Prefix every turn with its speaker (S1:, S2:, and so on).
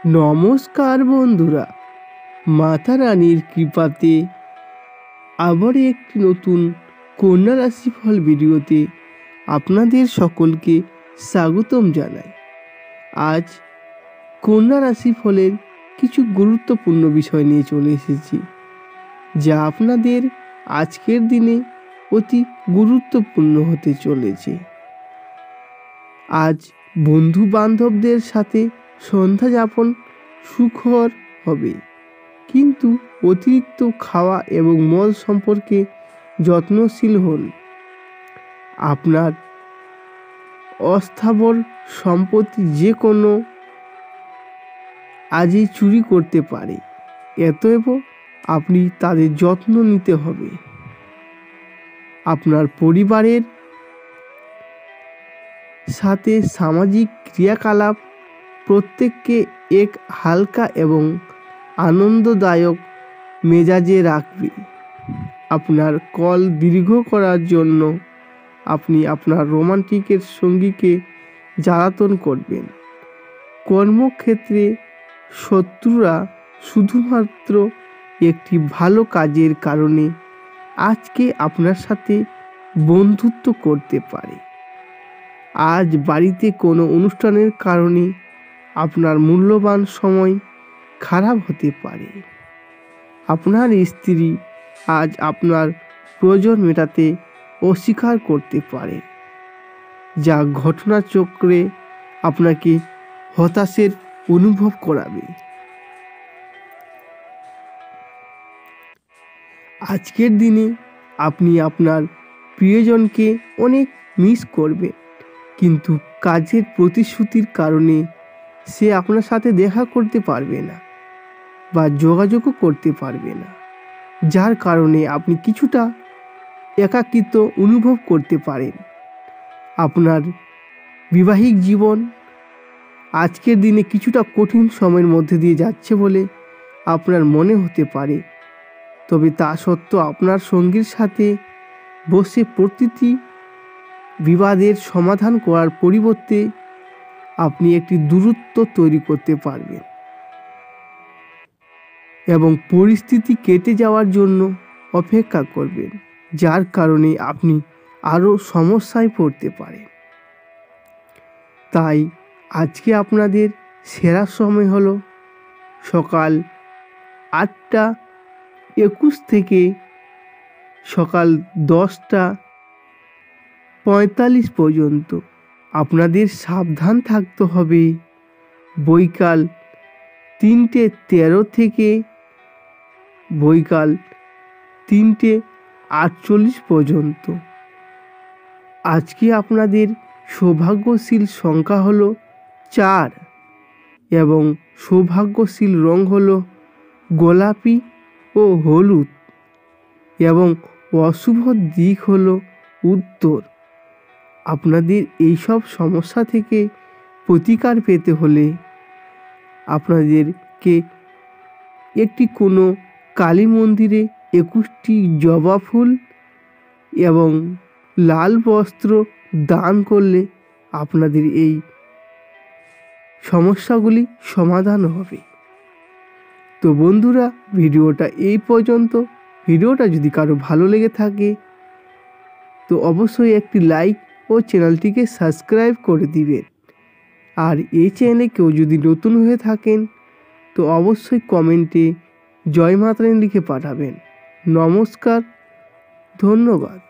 S1: নমস্কার বন্ধুরা, মাতা রানীর কৃপাতে আবার একটি নতুন কন্যা রাশিফল ভিডিওতে আপনাদের সকলকে স্বাগতম জানাই। আজ কন্যা রাশিফলের কিছু গুরুত্বপূর্ণ বিষয় নিয়ে চলে এসেছি, যা আপনাদের আজকের দিনে অতি গুরুত্বপূর্ণ হতে চলেছে। আজ বন্ধু বান্ধবদের সাথে সন্ধ্যা যাপন সুখর হবে, কিন্তু অতিরিক্ত খাওয়া এবং মদ সম্পর্কে যত্নশীল হন। আপনার অস্থাবর সম্পত্তি যে কোনো আজই চুরি করতে পারে, অতএব আপনি তাদের যত্ন নিতে হবে। আপনার পরিবারের সাথে সামাজিক ক্রিয়াকলাপ প্রত্যেককে এক হালকা এবং আনন্দদায়ক মেজাজে রাখবে। আপনার কল দীর্ঘ করার জন্য আপনি আপনার রোমান্টিকের সঙ্গীকে জ্বালাতন করবেন। কর্মক্ষেত্রে শত্রুরা শুধুমাত্র একটি ভালো কাজের কারণে আজকে আপনার সাথে বন্ধুত্ব করতে পারে। আজ বাড়িতে কোনো অনুষ্ঠানের কারণে আপনার মূল্যবান সময় খারাপ হতে পারে। আপনার স্ত্রী আজ আপনার প্রয়োজন মেটাতে অস্বীকার করতে পারে, যা ঘটনাচক্রে আপনাকে হতাশের অনুভব করাবে। আজকের দিনে আপনি আপনার প্রিয়জনকে অনেক মিস করবেন, কিন্তু কাজের প্রতিশ্রুতির কারণে সে আপনার সাথে দেখা করতে পারবে না বা যোগাযোগও করতে পারবে না, যার কারণে আপনি কিছুটা একাকিত্ব অনুভব করতে পারেন। আপনার বৈবাহিক জীবন আজকের দিনে কিছুটা কঠিন সময়ের মধ্যে দিয়ে যাচ্ছে বলে আপনার মনে হতে পারে, তবে তা সত্ত্বেও আপনার সঙ্গীর সাথে বসে প্রতিটি বিবাদের সমাধান করার পরিবর্তে আপনি একটি দূরত্ব তৈরি করতে পারবেন এবং পরিস্থিতি কেটে যাওয়ার জন্য অপেক্ষা করবেন, যার কারণে আপনি আরও সমস্যায় পড়তে পারেন। তাই আজকে আপনাদের সেরা সময় হলো সকাল 8:21 থেকে সকাল 10:45 পর্যন্ত। আপনাদের সাবধান থাকতে হবে বৈকাল 3:13 থেকে বৈকাল 3:48 পর্যন্ত। আজকে আপনাদের সৌভাগ্যশীল সংখ্যা হলো 4 এবং সৌভাগ্যশীল রং হলো গোলাপি ও হলুদ এবং অশুভ দিক হলো উত্তর। আপনাদের এইসব সমস্যা থেকে প্রতিকার পেতে হলে আপনাদেরকে একটি কোনো কালী মন্দিরে 21টি জবা ফুল এবং লাল বস্ত্র দান করলে আপনাদের এই সমস্যাগুলি সমাধান হবে। তো বন্ধুরা, ভিডিওটা এই পর্যন্ত। ভিডিওটা যদি কারো ভালো লেগে থাকে তো অবশ্যই একটি লাইক ও চ্যানেলটিকে সাবস্ক্রাইব করে দিবেন। আর এই চ্যানেলে কেউ যদি নতুন হয়ে থাকেন তো অবশ্যই কমেন্টে জয় মাতা রানী লিখে পাঠাবেন। নমস্কার, ধন্যবাদ।